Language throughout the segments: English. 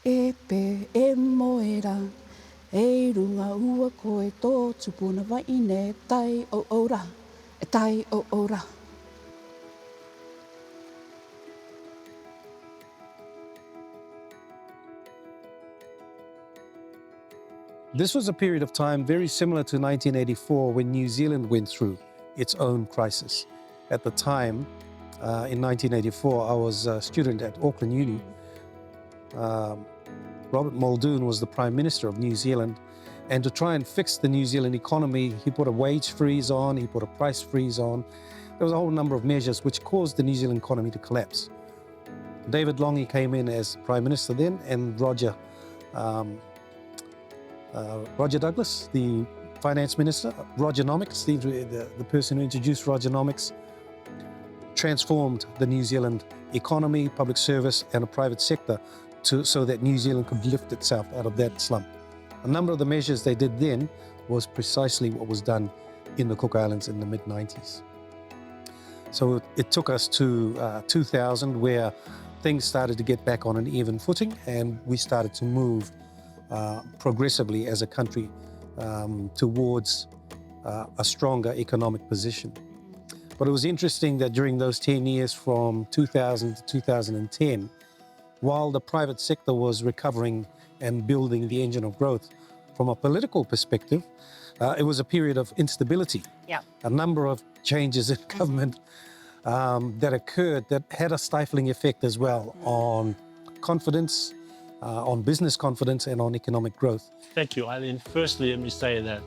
e pe e moera. E runga ua koe tō tupuna waine tai o ora. E tai o ora. This was a period of time very similar to 1984 when New Zealand went through its own crisis. At the time, in 1984, I was a student at Auckland Uni. Robert Muldoon was the Prime Minister of New Zealand, and to try and fix the New Zealand economy, he put a wage freeze on, he put a price freeze on. There was a whole number of measures which caused the New Zealand economy to collapse. David Lange came in as Prime Minister then, and Roger Douglas, the Finance Minister, Rogernomics, the person who introduced Rogernomics, transformed the New Zealand economy, public service and a private sector so that New Zealand could lift itself out of that slump. A number of the measures they did then was precisely what was done in the Cook Islands in the mid-90s. So it took us to 2000 where things started to get back on an even footing, and we started to move progressively as a country towards a stronger economic position. But it was interesting that during those 10 years from 2000 to 2010, while the private sector was recovering and building the engine of growth, from a political perspective, it was a period of instability. Yeah. A number of changes in government that occurred that had a stifling effect as well on confidence, on business confidence and on economic growth. Thank you, Eileen. Firstly, let me say that,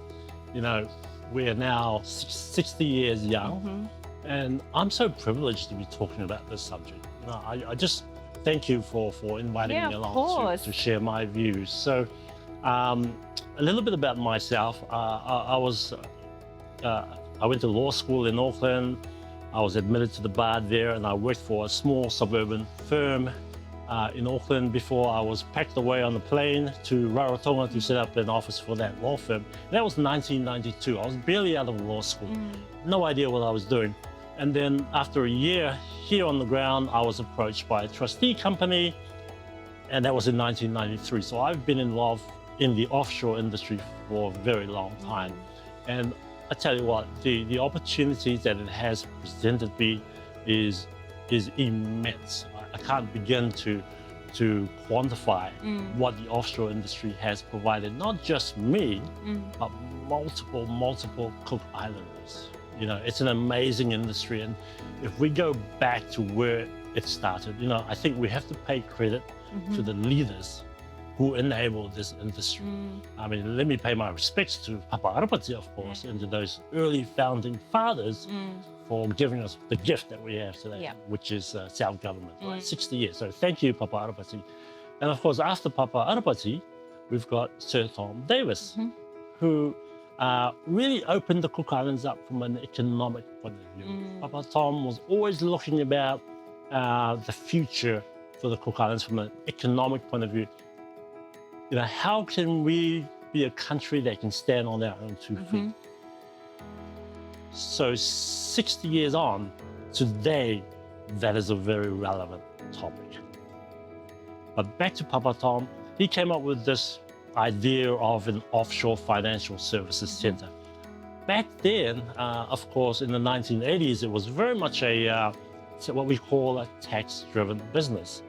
we are now 60 years young, and I'm so privileged to be talking about this subject. I just thank you for inviting me along to share my views. So, a little bit about myself. I went to law school in Auckland. I was admitted to the bar there, and I worked for a small suburban firm in Auckland before I was packed away on the plane to Rarotonga to set up an office for that law firm. That was 1992. I was barely out of law school. No idea what I was doing. And then after a year here on the ground, I was approached by a trustee company, and that was in 1993. So I've been involved in the offshore industry for a very long time. And I tell you what, the opportunities that it has presented me is immense. I can't begin to quantify what the offshore industry has provided, not just me, but multiple Cook Islanders. It's an amazing industry, and if we go back to where it started, I think we have to pay credit to the leaders who enabled this industry. I mean, let me pay my respects to Papa Arapati, of course, and to those early founding fathers for giving us the gift that we have today, which is self-government, right? 60 years. So thank you, Papa Arapati. And of course, after Papa Arapati, we've got Sir Tom Davis, who really opened the Cook Islands up from an economic point of view. Papa Tom was always looking about the future for the Cook Islands from an economic point of view. How can we be a country that can stand on our own 2 feet? So 60 years on, today, that is a very relevant topic. But back to Papa Tom, he came up with this idea of an offshore financial services center. Back then, of course, in the 1980s, it was very much what we call a tax-driven business.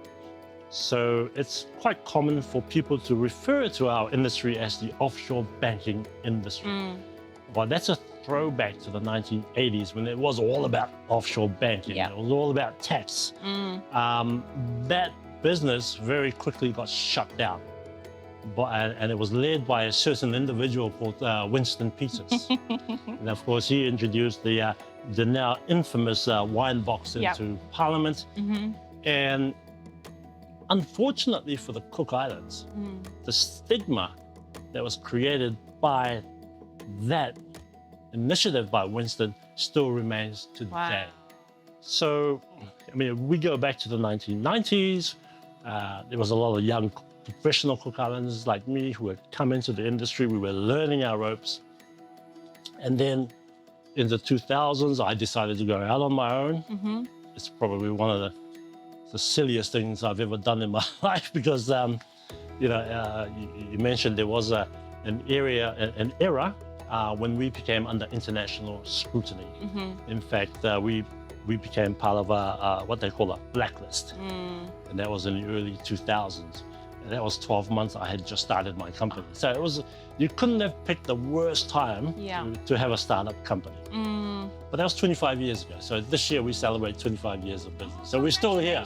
So it's quite common for people to refer to our industry as the offshore banking industry. Well, that's a throwback to the 1980s when it was all about offshore banking. It was all about tax. That business very quickly got shut down. And it was led by a certain individual called Winston Peters. And of course, he introduced the now infamous wine box into Parliament. And unfortunately for the Cook Islands, the stigma that was created by that initiative by Winston still remains today. So, I mean, we go back to the 1990s. There was a lot of young professional Cook Islanders like me who had come into the industry. We were learning our ropes. And then in the 2000s, I decided to go out on my own. It's probably one of the silliest things I've ever done in my life because You mentioned there was an era when we became under international scrutiny. In fact, we became part of what they call a blacklist, and that was in the early 2000s. And that was 12 months I had just started my company. So it was, you couldn't have picked the worst time to have a startup company. But that was 25 years ago. So this year we celebrate 25 years of business. So we're still here.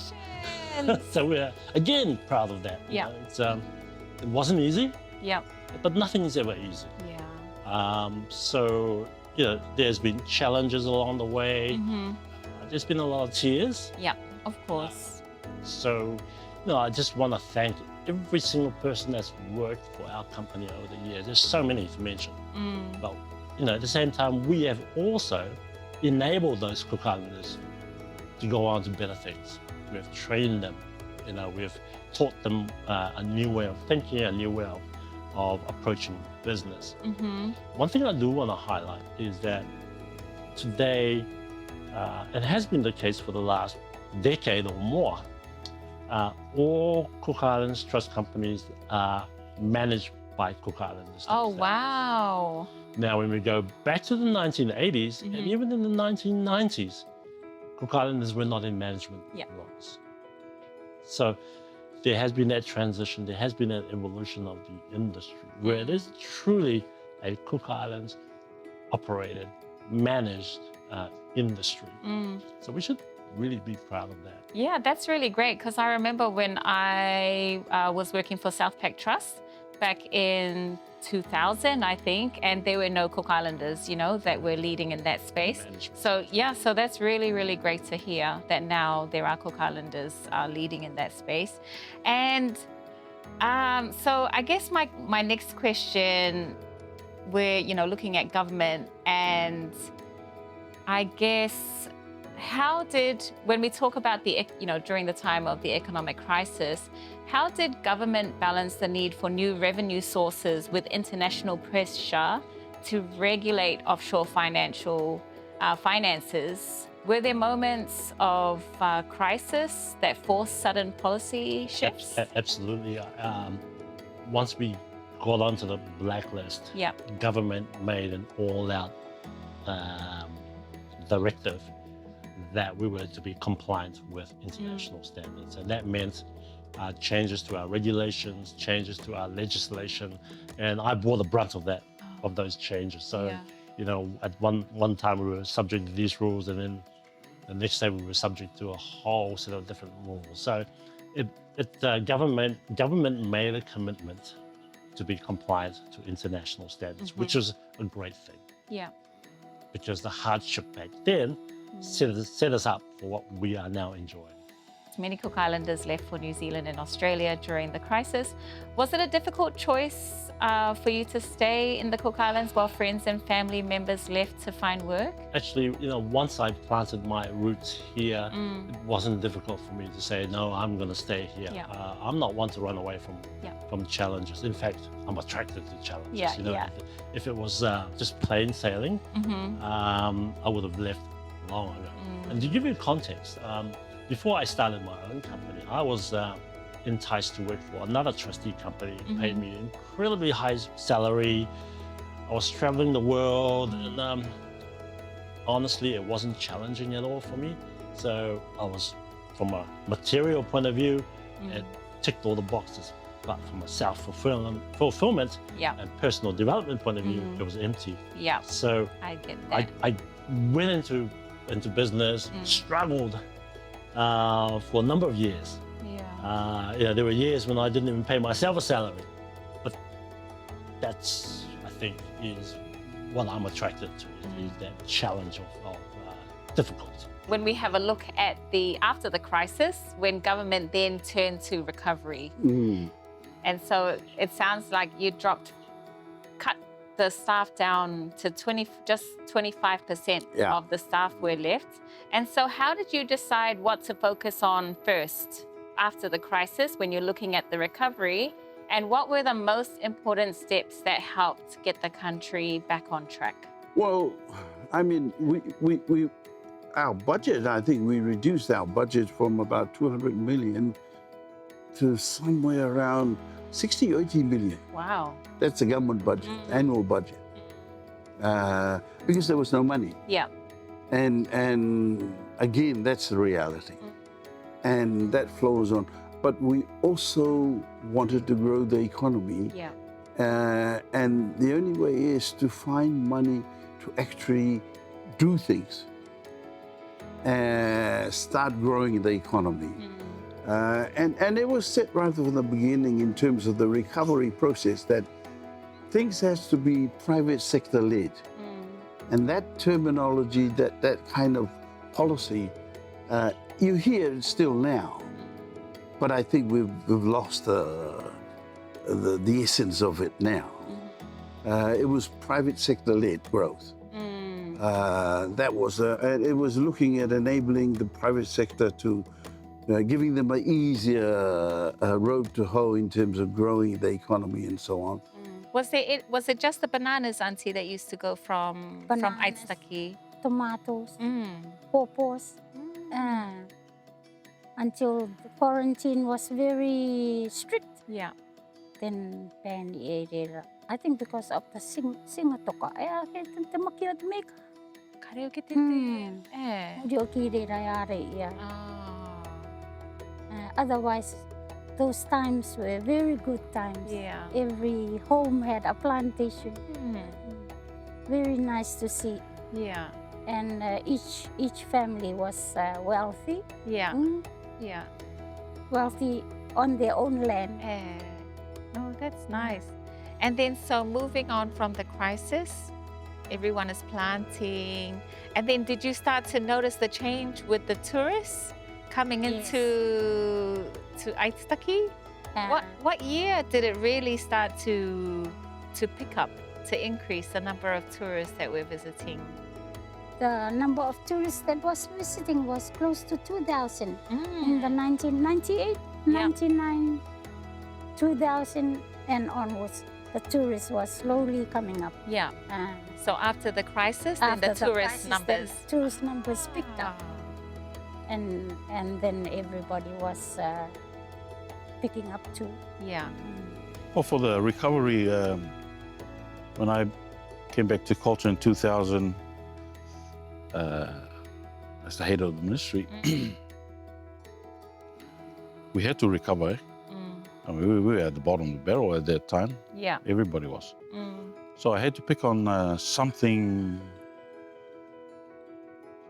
So we're again proud of that. Yeah. It wasn't easy. Yeah. But nothing is ever easy. Yeah. So there's been challenges along the way. There's been a lot of tears. Yeah, of course. So I just want to thank every single person that's worked for our company over the years. There's so many to mention. But at the same time, we have also enabled those Cook Islanders to go on to better things. We have trained them. We've taught them a new way of thinking, a new way of approaching business. One thing I do want to highlight is that today, it has been the case for the last decade or more, all Cook Islands trust companies are managed by Cook Islanders. Oh, wow. Now, when we go back to the 1980s and even in the 1990s, Cook Islanders were not in management roles. So there has been that transition, there has been an evolution of the industry where it is truly a Cook Islands operated, managed industry. So we should really be proud of that. Yeah, that's really great, because I remember when I was working for Southpac Trust back in 2000, I think, and there were no Cook Islanders, that were leading in that space. So so that's really, really great to hear that now there are Cook Islanders leading in that space. And so I guess my next question, we're, looking at government, and I guess when we talk about during the time of the economic crisis, how did government balance the need for new revenue sources with international pressure to regulate offshore finances? Were there moments of crisis that forced sudden policy shifts? Absolutely. Once we got onto the blacklist, government made an all-out directive that we were to be compliant with international standards. And that meant changes to our regulations, changes to our legislation. And I bore the brunt of those changes. So, at one time we were subject to these rules, and then the next day we were subject to a whole set of different rules. So government made a commitment to be compliant to international standards, which was a great thing. Yeah. Because the hardship back then set us up for what we are now enjoying. Many Cook Islanders left for New Zealand and Australia during the crisis. Was it a difficult choice for you to stay in the Cook Islands while friends and family members left to find work? Actually, once I planted my roots here, it wasn't difficult for me to say, no, I'm going to stay here. Yeah. I'm not one to run away from challenges. In fact, I'm attracted to challenges. If it was just plain sailing, I would have left long ago. And to give you context, before I started my own company, I was enticed to work for another trustee company. It paid me an incredibly high salary. I was traveling the world, and honestly, it wasn't challenging at all for me. So I was, from a material point of view, it ticked all the boxes. But from a self-fulfillment and personal development point of view, it was empty. Yeah. So I get that. I went into business, struggled for a number of years. There were years when I didn't even pay myself a salary. But that's, I think, is what I'm attracted to, is that challenge of difficulty. When we have a look at after the crisis, when government then turned to recovery. And so it sounds like you cut the staff down to just 25% of the staff were left. And so how did you decide what to focus on first after the crisis when you're looking at the recovery? And what were the most important steps that helped get the country back on track? Well, I mean, our budget, I think we reduced our budget from about 200 million to somewhere around 60 or 80 million. Wow. That's the government budget, annual budget. Because there was no money. Yeah. And again, that's the reality. And that flows on. But we also wanted to grow the economy. Yeah. And the only way is to find money to actually do things. Start growing the economy. And it was set right from the beginning in terms of the recovery process that things has to be private sector led. And that terminology, that kind of policy, you hear it still now. But I think we've lost the essence of it now. It was private sector led growth. That was, it was looking at enabling the private sector to giving them an easier road to hoe in terms of growing the economy and so on. Was it just the bananas, Auntie, that used to go from Aitutaki? Tomatoes, pawpaws, until the quarantine was very strict. Yeah. Then I think because of the singatoka, the makirat make. Karaoke Otherwise, those times were very good times. Yeah. Every home had a plantation. Very nice to see. Yeah. And each family was wealthy. Yeah. Yeah. Wealthy on their own land. Oh, that's nice. And then, so moving on from the crisis, everyone is planting. And then did you start to notice the change with the tourists coming into Aitutaki? What year did it really start to pick up, to increase the number of tourists that were visiting? The number of tourists that was visiting was close to 2,000 in the 1998, 99, 2000 and onwards. The tourists was slowly coming up. Yeah. So after the crisis, then the tourist numbers. The tourist numbers picked up. And then everybody was picking up too. Yeah. Well, for the recovery, when I came back to culture in 2000, as the head of the ministry, we had to recover. I mean, we were at the bottom of the barrel at that time. Yeah. Everybody was. So I had to pick on something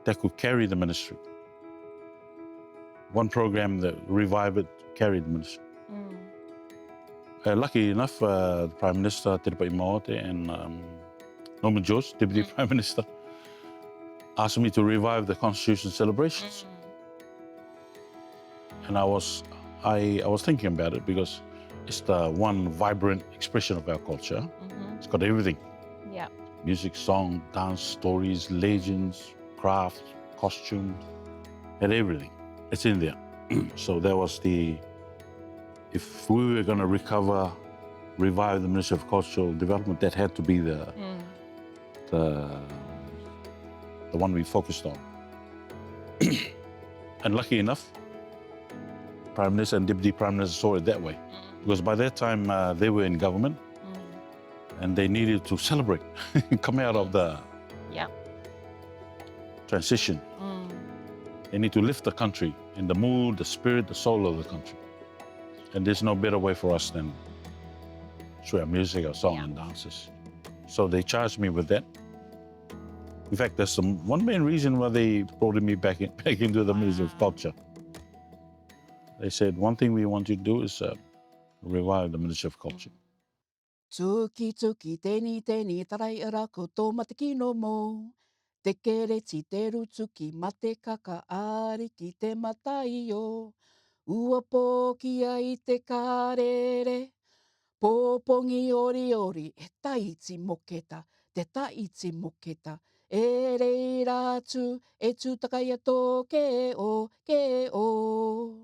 that could carry the ministry. One program that revived it, carried the ministry. Lucky enough, the Prime Minister, Tirpa Imaote, and Norman George, Deputy Prime Minister, asked me to revive the Constitution celebrations. And I was thinking about it because it's the one vibrant expression of our culture. It's got everything. Yeah. Music, song, dance, stories, legends, craft, costume, and everything. It's in there. So that was if we were going to revive the Ministry of Cultural Development, that had to be the one we focused on. And lucky enough, Prime Minister and Deputy Prime Minister saw it that way. Because by that time, they were in government and they needed to celebrate, come out of the transition. They need to lift the country in the mood, the spirit, the soul of the country. And there's no better way for us than through our music, our song and dances. So they charged me with that. In fact, that's one main reason why they brought me back into the Ministry of Culture. They said, one thing we want you to do is revive the Ministry of Culture. Tuki tuki teni teni tarai ara ko tō mataki no mō. Te kere ti te rutuki ma te kaka ari ki te matai o. Ua pōkia i te kārere. Pōpongi ori ori e taiti moketa, te taiti moketa. E rei rātu e tūtakai a tō ke o.